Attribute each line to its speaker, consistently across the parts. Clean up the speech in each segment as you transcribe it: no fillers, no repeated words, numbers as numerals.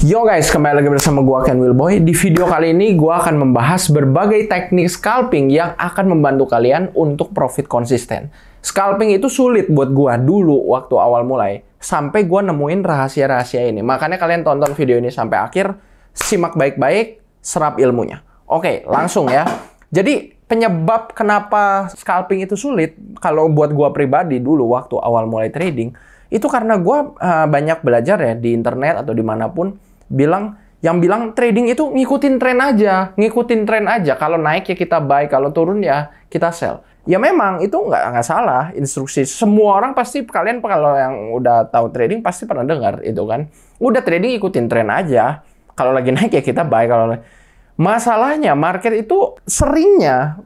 Speaker 1: Yo guys, kembali lagi bersama gua Ken Wilboy. Di video kali ini gua akan membahas berbagai teknik scalping yang akan membantu kalian untuk profit konsisten. Scalping itu sulit buat gua dulu waktu awal mulai, sampai gua nemuin rahasia-rahasia ini. Makanya kalian tonton video ini sampai akhir, simak baik-baik, serap ilmunya. Oke, langsung ya. Jadi penyebab kenapa scalping itu sulit, kalau buat gua pribadi dulu waktu awal mulai trading, itu karena gue banyak belajar ya di internet atau dimanapun yang bilang trading itu ngikutin tren aja. Kalau naik ya kita buy, kalau turun ya kita sell. Ya memang itu nggak salah instruksi. Semua orang pasti, kalian kalau yang udah tahu trading pasti pernah dengar itu kan. Udah trading ikutin tren aja. Kalau lagi naik ya kita buy. Masalahnya market itu seringnya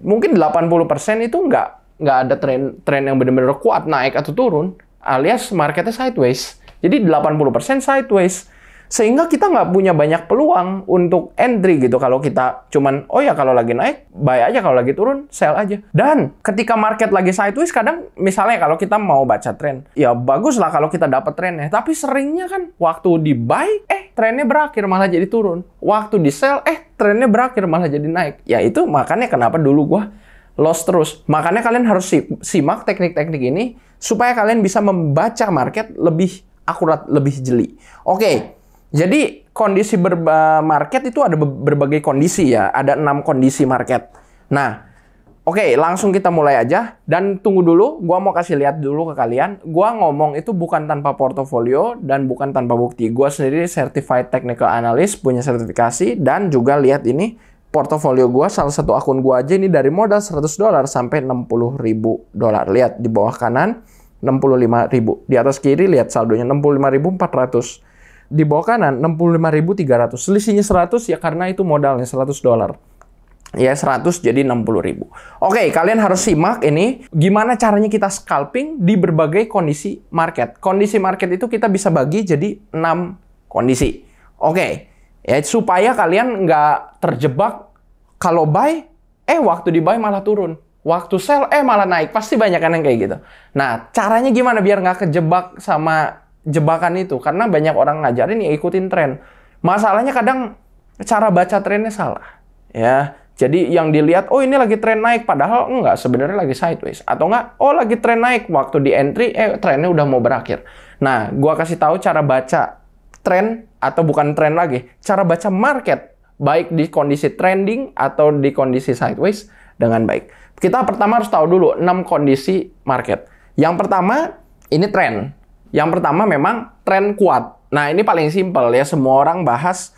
Speaker 1: mungkin 80% itu nggak ada tren yang benar-benar kuat naik atau turun. Alias marketnya sideways. Jadi 80% sideways. Sehingga kita nggak punya banyak peluang untuk entry gitu. Kalau kita cuman, oh ya kalau lagi naik, buy aja. Kalau lagi turun, sell aja. Dan ketika market lagi sideways, kadang misalnya kalau kita mau baca tren, ya bagus lah kalau kita dapat trennya. Tapi seringnya kan, waktu di buy, trennya berakhir malah jadi turun. Waktu di sell, trennya berakhir malah jadi naik. Ya itu makanya kenapa dulu gua loss terus. Makanya kalian harus simak teknik-teknik ini supaya kalian bisa membaca market lebih akurat, lebih jeli. Oke, jadi kondisi market itu ada berbagai kondisi ya. Ada 6 kondisi market. Nah, oke, langsung kita mulai aja. Dan tunggu dulu, gua mau kasih lihat dulu ke kalian. Gua ngomong itu bukan tanpa portofolio dan bukan tanpa bukti. Gua sendiri certified technical analyst, punya sertifikasi, dan juga lihat ini portofolio gua, salah satu akun gua aja ini dari modal $100 sampai $60.000. Lihat di bawah kanan 65.000. Di atas kiri lihat saldonya 65.400. Di bawah kanan 65.300. Selisihnya 100 ya karena itu modalnya $100. Ya 100 jadi 60.000. Oke, kalian harus simak ini gimana caranya kita scalping di berbagai kondisi market. Kondisi market itu kita bisa bagi jadi 6 kondisi. Oke, ya supaya kalian nggak terjebak kalau buy, waktu di buy malah turun. Waktu sell, malah naik. Pasti banyak kan yang kayak gitu. Nah, caranya gimana biar nggak kejebak sama jebakan itu? Karena banyak orang ngajarin ya ikutin tren. Masalahnya kadang cara baca trennya salah. Ya, jadi yang dilihat, oh ini lagi tren naik. Padahal enggak, sebenarnya lagi sideways. Atau enggak, oh lagi tren naik. Waktu di entry, trennya udah mau berakhir. Nah, gua kasih tahu cara baca tren, atau bukan tren lagi. Cara baca market, baik di kondisi trending atau di kondisi sideways dengan baik. Kita pertama harus tahu dulu 6 kondisi market. Yang pertama, ini tren. Yang pertama memang tren kuat. Nah, ini paling simpel ya. Semua orang bahas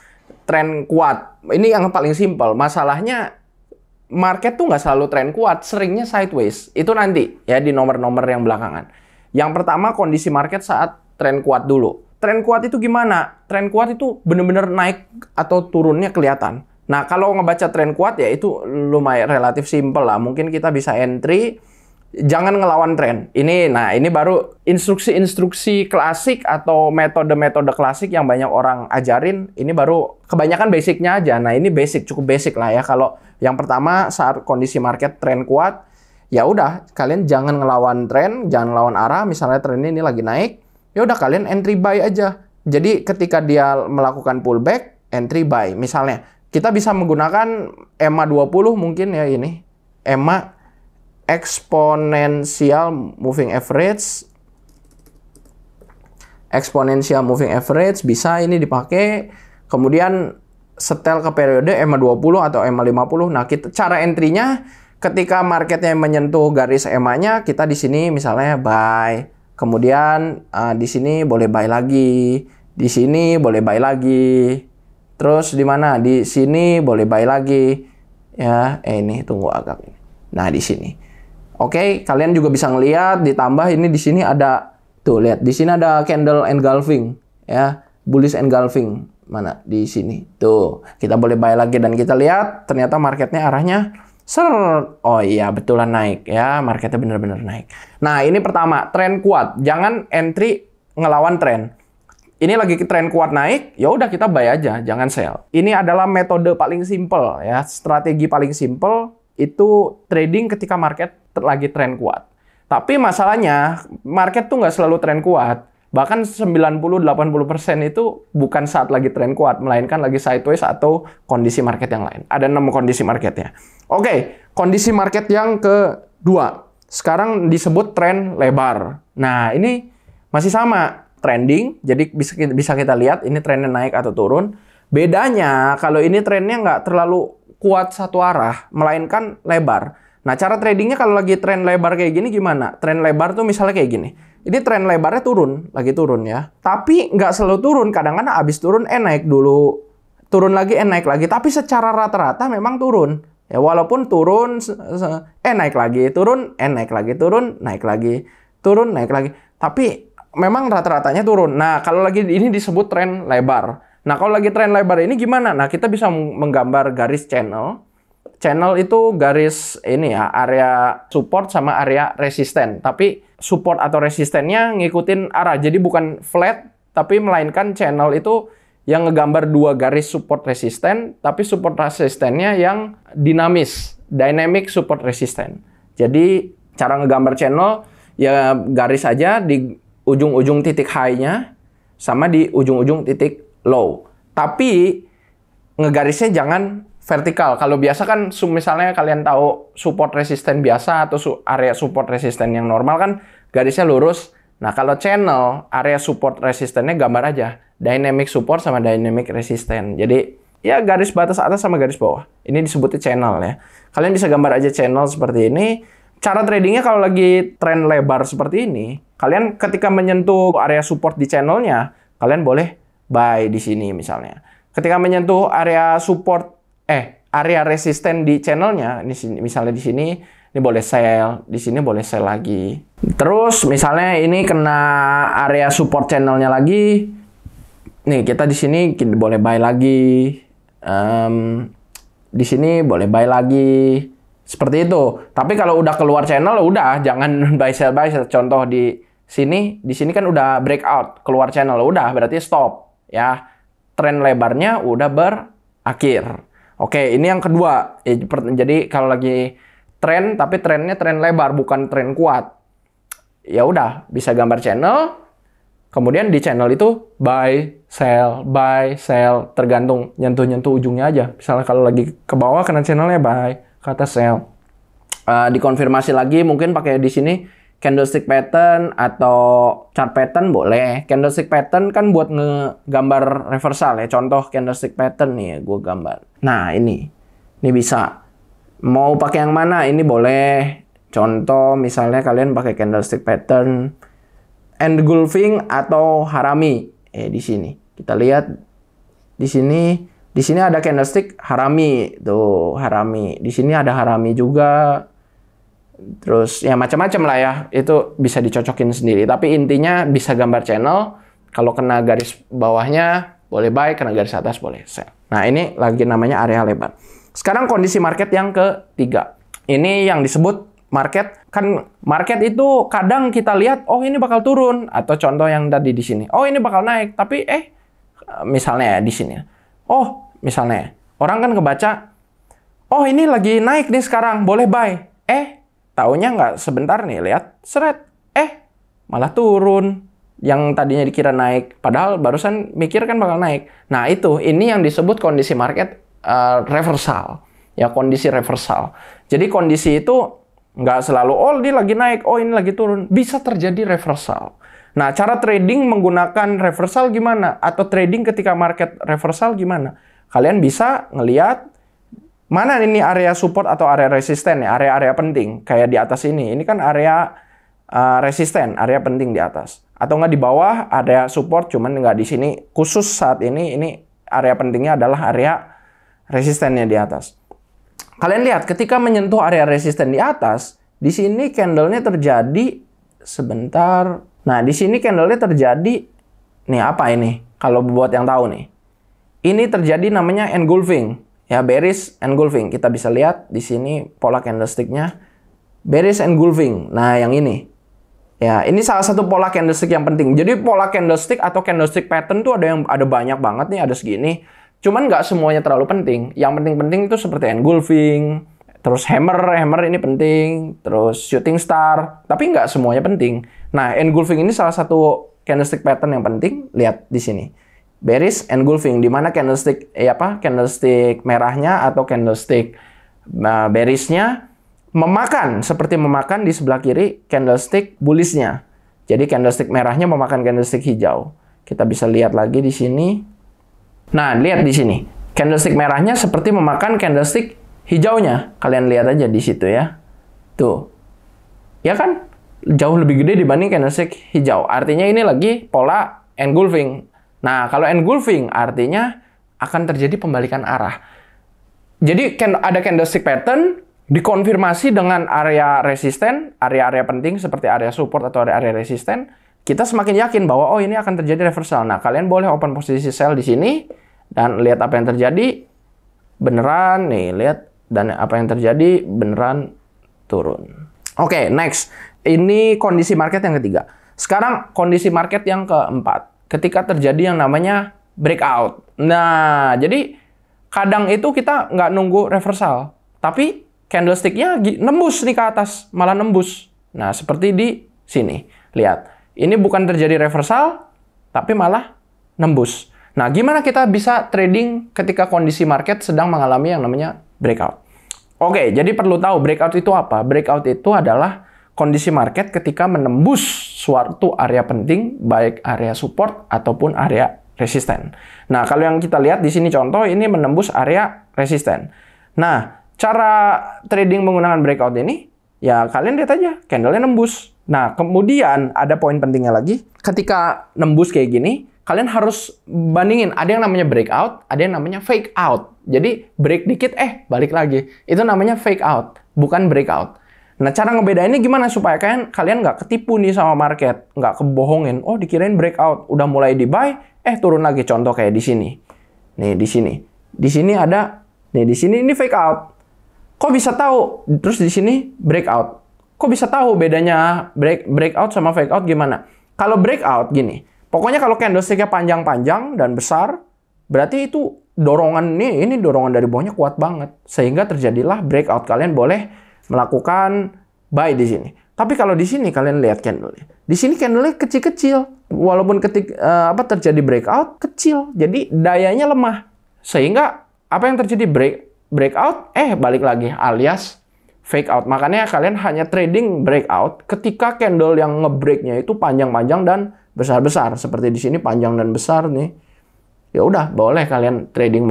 Speaker 1: tren kuat. Ini yang paling simpel. Masalahnya, market tuh nggak selalu tren kuat. Seringnya sideways. Itu nanti ya di nomor-nomor yang belakangan. Yang pertama, kondisi market saat tren kuat dulu. Tren kuat itu gimana? Tren kuat itu benar-benar naik atau turunnya kelihatan. Nah, kalau ngebaca tren kuat ya itu lumayan relatif simple lah. Mungkin kita bisa entry, jangan ngelawan tren. Ini baru instruksi-instruksi klasik atau metode-metode klasik yang banyak orang ajarin. Ini baru kebanyakan basicnya aja. Nah, ini cukup basic lah ya. Kalau yang pertama saat kondisi market tren kuat, ya udah kalian jangan ngelawan tren, jangan ngelawan arah. Misalnya tren ini lagi naik, ya udah kalian entry buy aja. Jadi ketika dia melakukan pullback, entry buy. Misalnya kita bisa menggunakan EMA 20 mungkin ya ini. EMA Exponential Moving Average. Exponential Moving Average bisa ini dipakai. Kemudian setel ke periode EMA 20 atau EMA 50. Nah, cara entry-nya ketika marketnya menyentuh garis EMA-nya, kita di sini misalnya buy. Kemudian di sini boleh buy lagi. Di sini boleh buy lagi. Terus di mana? Di sini boleh buy lagi. Ya, ini tunggu agak. Nah, di sini. Oke, kalian juga bisa ngelihat ditambah ini di sini ada tuh lihat di sini ada candle engulfing ya, bullish engulfing. Mana? Di sini. Tuh, kita boleh buy lagi dan kita lihat ternyata marketnya arahnya oh iya, betulan naik ya, marketnya benar-benar naik. Nah, ini pertama, tren kuat. Jangan entry ngelawan tren. Ini lagi tren kuat naik, ya udah kita buy aja, jangan sell. Ini adalah metode paling simple ya, strategi paling simple itu trading ketika market lagi tren kuat. Tapi masalahnya market tuh nggak selalu tren kuat. Bahkan 90-80% itu bukan saat lagi tren kuat, melainkan lagi sideways atau kondisi market yang lain. Ada 6 kondisi marketnya. Oke, kondisi market yang kedua. Sekarang disebut tren lebar. Nah, ini masih sama, trending. Jadi bisa kita lihat ini trennya naik atau turun. Bedanya kalau ini trennya nggak terlalu kuat satu arah, melainkan lebar. Nah, cara tradingnya kalau lagi tren lebar kayak gini gimana? Tren lebar tuh misalnya kayak gini. Ini tren lebarnya turun, lagi turun ya. Tapi nggak selalu turun, kadang-kadang habis turun naik dulu. Turun lagi naik lagi. Tapi secara rata-rata memang turun. Ya walaupun turun, naik lagi, turun, naik lagi, turun, naik lagi, turun, naik lagi. Tapi memang rata-ratanya turun. Nah, kalau lagi ini disebut tren lebar. Nah, kalau lagi tren lebar ini gimana? Nah, kita bisa menggambar garis channel. Channel itu garis ini ya, area support sama area resisten. Tapi support atau resistennya ngikutin arah. Jadi bukan flat, tapi melainkan channel itu yang ngegambar dua garis support resisten, tapi support resistennya yang dinamis, dynamic support resisten. Jadi cara ngegambar channel ya garis aja di ujung-ujung titik high-nya sama di ujung-ujung titik low. Tapi ngegarisnya jangan vertikal. Kalau biasa kan misalnya kalian tahu support resisten biasa atau area support resisten yang normal kan garisnya lurus. Nah, kalau channel area support resistennya gambar aja dynamic support sama dynamic resisten. Jadi ya garis batas atas sama garis bawah. Ini disebutnya channel ya. Kalian bisa gambar aja channel seperti ini. Cara tradingnya kalau lagi tren lebar seperti ini, kalian ketika menyentuh area support di channelnya, kalian boleh buy di sini misalnya. Ketika menyentuh area support area resisten di channelnya, misalnya di sini, ini boleh sell, di sini boleh sell lagi. Terus misalnya ini kena area support channelnya lagi, nih kita di sini boleh buy lagi, di sini boleh buy lagi, seperti itu. Tapi kalau udah keluar channel, udah jangan buy sell. Contoh di sini kan udah breakout keluar channel, udah berarti stop ya. Tren lebarnya udah berakhir. Oke, ini yang kedua. Jadi kalau lagi tren, tapi trennya tren lebar, bukan tren kuat. Ya udah, bisa gambar channel. Kemudian di channel itu buy, sell, tergantung nyentuh-nyentuh ujungnya aja. Misalnya kalau lagi ke bawah kena channelnya buy, ke atas sell. Dikonfirmasi lagi mungkin pakai di sini candlestick pattern atau chart pattern boleh. Candlestick pattern kan buat ngegambar reversal ya. Contoh candlestick pattern nih, gue gambar. Nah ini bisa. Mau pakai yang mana? Ini boleh. Contoh misalnya kalian pakai candlestick pattern engulfing atau harami. Di sini kita lihat di sini ada candlestick harami tuh, harami. Di sini ada harami juga. Terus ya macam-macam lah ya, itu bisa dicocokin sendiri. Tapi intinya bisa gambar channel. Kalau kena garis bawahnya boleh buy, kena garis atas boleh sell. Nah ini lagi namanya area lebar. Sekarang kondisi market yang ketiga. Ini yang disebut market. Kan market itu kadang kita lihat, oh ini bakal turun. Atau contoh yang tadi di sini, oh ini bakal naik. Tapi misalnya ya di sini, oh misalnya orang kan kebaca, oh ini lagi naik nih sekarang, boleh buy. Taunya nggak sebentar nih, lihat, seret. Malah turun. Yang tadinya dikira naik. Padahal barusan mikir kan bakal naik. Nah ini yang disebut kondisi market reversal. Ya, kondisi reversal. Jadi kondisi itu nggak selalu, oh dia lagi naik, oh ini lagi turun. Bisa terjadi reversal. Nah, cara trading menggunakan reversal gimana? Atau trading ketika market reversal gimana? Kalian bisa ngelihat mana ini area support atau area resisten ya, area-area penting. Kayak di atas ini kan area resisten, area penting di atas. Atau nggak di bawah area support, cuman nggak di sini. Khusus saat ini area pentingnya adalah area resistennya di atas. Kalian lihat ketika menyentuh area resisten di atas, di sini candlenya terjadi sebentar. Nah, di sini candlenya terjadi, nih apa ini? Kalau buat yang tahu nih. Ini terjadi namanya engulfing. Ya, bearish engulfing. Kita bisa lihat di sini pola candlestick-nya. Bearish engulfing. Nah, yang ini. Ya, ini salah satu pola candlestick yang penting. Jadi pola candlestick atau candlestick pattern tuh ada banyak banget nih, ada segini. Cuman nggak semuanya terlalu penting. Yang penting-penting itu seperti engulfing, terus hammer ini penting, terus shooting star. Tapi nggak semuanya penting. Nah, engulfing ini salah satu candlestick pattern yang penting, lihat di sini. Bearish engulfing, di mana candlestick candlestick merahnya atau candlestick bearishnya seperti memakan di sebelah kiri candlestick bullishnya. Jadi candlestick merahnya memakan candlestick hijau. Kita bisa lihat lagi di sini. Nah, lihat di sini. Candlestick merahnya seperti memakan candlestick hijaunya. Kalian lihat aja di situ ya. Tuh. Ya kan? Jauh lebih gede dibanding candlestick hijau. Artinya ini lagi pola engulfing. Nah, kalau engulfing artinya akan terjadi pembalikan arah. Jadi ada candlestick pattern dikonfirmasi dengan area resisten, area-area penting seperti area support atau area resisten. Kita semakin yakin bahwa oh ini akan terjadi reversal. Nah, kalian boleh open posisi sell di sini dan lihat apa yang terjadi. Beneran nih, lihat, dan apa yang terjadi beneran turun. Oke, next. Ini kondisi market yang ketiga. Sekarang kondisi market yang keempat. Ketika terjadi yang namanya breakout. Nah, jadi kadang itu kita nggak nunggu reversal. Tapi candlestick-nya nembus nih ke atas. Malah nembus. Nah, seperti di sini. Lihat. Ini bukan terjadi reversal, tapi malah nembus. Nah, gimana kita bisa trading ketika kondisi market sedang mengalami yang namanya breakout? Oke, jadi perlu tahu breakout itu apa? Breakout itu adalah kondisi market ketika menembus suatu area penting, baik area support ataupun area resisten. Nah, kalau yang kita lihat di sini contoh, ini menembus area resisten. Nah, cara trading menggunakan breakout ini, ya kalian lihat aja, candle-nya nembus. Nah, kemudian ada poin pentingnya lagi, ketika nembus kayak gini, kalian harus bandingin, ada yang namanya breakout, ada yang namanya fake out. Jadi, break dikit, balik lagi. Itu namanya fake out, bukan breakout. Nah, cara ngebedainnya gimana supaya kalian nggak ketipu nih sama market, nggak kebohongin. Oh, dikirain breakout, udah mulai di buy, turun lagi. Contoh kayak di sini. Nih, di sini. Di sini ada, nih di sini ini fake out. Kok bisa tahu? Terus di sini breakout. Kok bisa tahu bedanya breakout sama fake out gimana? Kalau breakout gini, pokoknya kalau candlestick-nya panjang-panjang dan besar, berarti itu dorongan ini dorongan dari bawahnya kuat banget. Sehingga terjadilah breakout. Kalian boleh melakukan buy di sini. Tapi kalau di sini kalian lihat candle-nya. Di sini candle-nya kecil-kecil. Walaupun terjadi breakout kecil. Jadi dayanya lemah. Sehingga apa yang terjadi breakout balik lagi alias fake out. Makanya kalian hanya trading breakout ketika candle yang nge-break-nya itu panjang-panjang dan besar-besar. Seperti di sini panjang dan besar nih. Ya udah, boleh kalian trading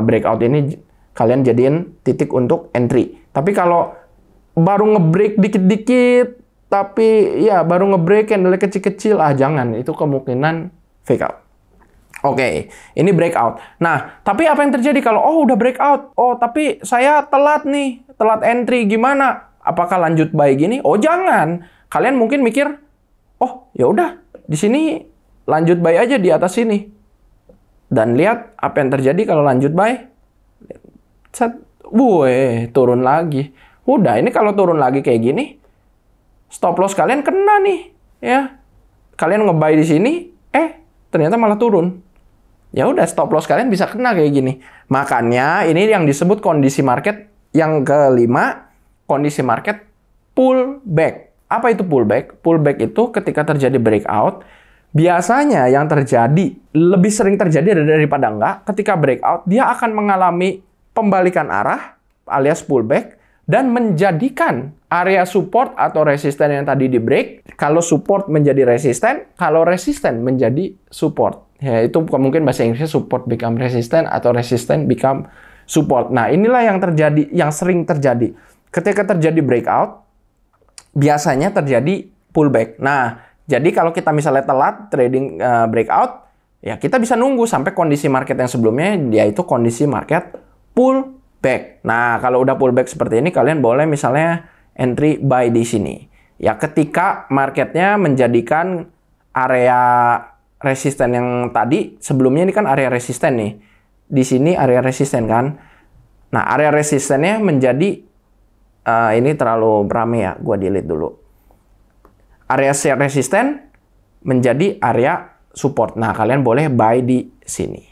Speaker 1: breakout ini kalian jadiin titik untuk entry. Tapi kalau baru nge-break dikit-dikit, tapi ya baru nge-break candle kecil-kecil, jangan. Itu kemungkinan fake out. Oke, ini breakout. Nah, tapi apa yang terjadi kalau udah breakout? Oh, tapi saya telat nih, telat entry, gimana? Apakah lanjut buy gini? Oh, jangan. Kalian mungkin mikir, oh, ya udah, di sini lanjut buy aja di atas sini. Dan lihat apa yang terjadi kalau lanjut buy. Turun lagi. Udah, ini kalau turun lagi kayak gini, stop loss kalian kena nih, ya. Kalian nge-buy di sini, ternyata malah turun. Ya udah, stop loss kalian bisa kena kayak gini. Makanya ini yang disebut kondisi market yang kelima, kondisi market pullback. Apa itu pullback? Pullback itu ketika terjadi breakout, biasanya yang terjadi, lebih sering terjadi daripada enggak, ketika breakout, dia akan mengalami pembalikan arah, alias pullback, dan menjadikan area support atau resisten yang tadi di break, kalau support menjadi resisten, kalau resisten menjadi support. Ya, itu mungkin bahasa Inggrisnya support become resistant atau resistant become support. Nah, inilah yang terjadi, yang sering terjadi. Ketika terjadi breakout, biasanya terjadi pullback. Nah, jadi kalau kita misalnya telat trading breakout, ya kita bisa nunggu sampai kondisi market yang sebelumnya, yaitu kondisi market pullback. Nah, kalau udah pullback seperti ini, kalian boleh misalnya entry buy di sini. Ya, ketika marketnya menjadikan area resisten yang tadi, sebelumnya ini kan area resisten nih. Di sini area resisten kan. Nah, area resistennya menjadi, ini terlalu rame ya, gua delete dulu. Area resisten menjadi area support. Nah, kalian boleh buy di sini.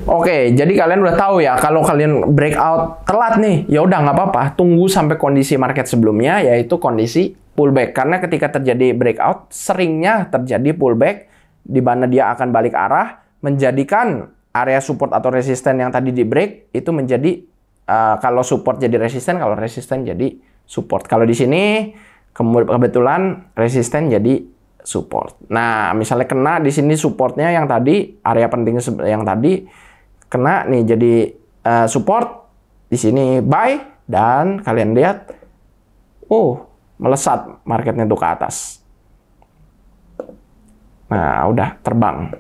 Speaker 1: Oke, jadi kalian udah tahu ya, kalau kalian breakout telat nih, ya udah nggak apa-apa, tunggu sampai kondisi market sebelumnya, yaitu kondisi pullback. Karena ketika terjadi breakout, seringnya terjadi pullback, di mana dia akan balik arah, menjadikan area support atau resisten yang tadi di break itu menjadi kalau support jadi resisten, kalau resisten jadi support. Kalau di sini kebetulan resisten jadi support. Nah, misalnya kena di sini supportnya yang tadi, area penting yang tadi kena nih jadi support, di sini buy, dan kalian lihat, melesat marketnya tuh ke atas. Nah, udah terbang.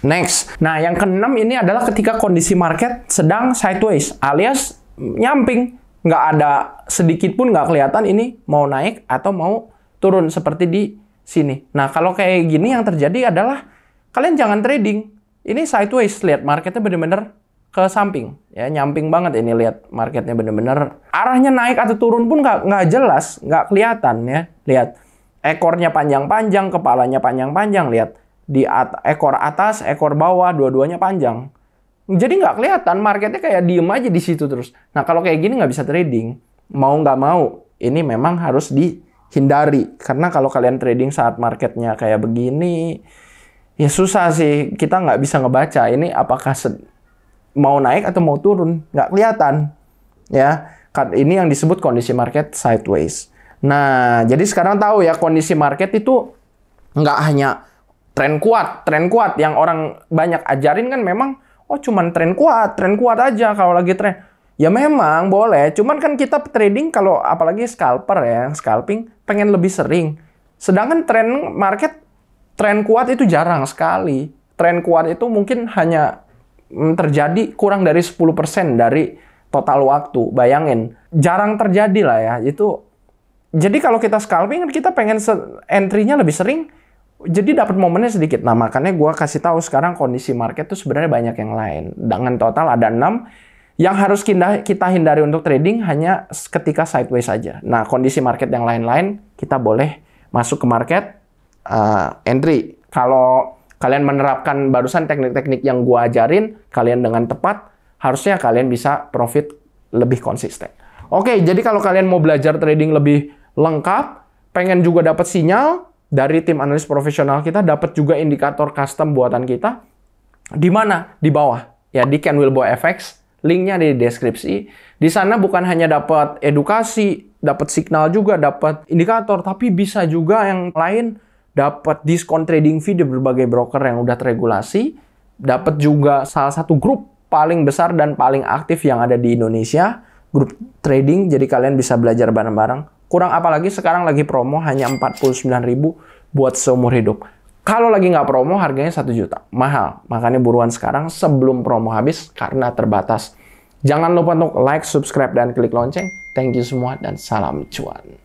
Speaker 1: Next. Nah, yang keenam ini adalah ketika kondisi market sedang sideways, alias nyamping. Nggak ada sedikit pun nggak kelihatan ini mau naik atau mau turun seperti di sini. Nah, kalau kayak gini yang terjadi adalah kalian jangan trading. Ini sideways, lihat marketnya bener-bener ke samping. Ya, nyamping banget ini, lihat marketnya bener-bener. Arahnya naik atau turun pun nggak jelas, nggak kelihatan ya. Lihat, ekornya panjang-panjang, kepalanya panjang-panjang, lihat. Di ekor atas, ekor bawah, dua-duanya panjang. Jadi nggak kelihatan, marketnya kayak diem aja di situ terus. Nah, kalau kayak gini nggak bisa trading. Mau nggak mau, ini memang harus dihindari. Karena kalau kalian trading saat marketnya kayak begini, ya susah sih. Kita nggak bisa ngebaca ini apakah mau naik atau mau turun. Nggak kelihatan. Ya, ini yang disebut kondisi market sideways. Nah, jadi sekarang tahu ya, kondisi market itu nggak hanya tren kuat yang orang banyak ajarin kan memang, cuman tren kuat aja kalau lagi tren. Ya memang boleh, cuman kan kita trading kalau apalagi scalper ya, scalping pengen lebih sering. Sedangkan tren market, tren kuat itu jarang sekali. Tren kuat itu mungkin hanya terjadi kurang dari 10% dari total waktu. Bayangin, jarang terjadi lah ya. Jadi kalau kita scalping, kita pengen entry-nya lebih sering, jadi dapat momennya sedikit. Nah, makanya gue kasih tahu sekarang kondisi market tuh sebenarnya banyak yang lain. Dengan total ada 6 yang harus kita hindari untuk trading hanya ketika sideways saja. Nah, kondisi market yang lain-lain kita boleh masuk ke market entry. Kalau kalian menerapkan barusan teknik-teknik yang gue ajarin, kalian dengan tepat, harusnya kalian bisa profit lebih konsisten. Oke, jadi kalau kalian mau belajar trading lebih lengkap, pengen juga dapat sinyal dari tim analis profesional kita, dapat juga indikator custom buatan kita. Di mana? Di bawah. Ya, di Ken Wilboy FX. Linknya di deskripsi. Di sana bukan hanya dapat edukasi, dapat signal juga, dapat indikator, tapi bisa juga yang lain, dapat diskon trading fee di berbagai broker yang udah teregulasi, dapat juga salah satu grup paling besar dan paling aktif yang ada di Indonesia, grup trading, jadi kalian bisa belajar bareng-bareng. Kurang apalagi sekarang lagi promo hanya 49.000 buat seumur hidup. Kalau lagi nggak promo harganya 1 juta. Mahal. Makanya buruan sekarang sebelum promo habis karena terbatas. Jangan lupa untuk like, subscribe, dan klik lonceng. Thank you semua dan salam cuan.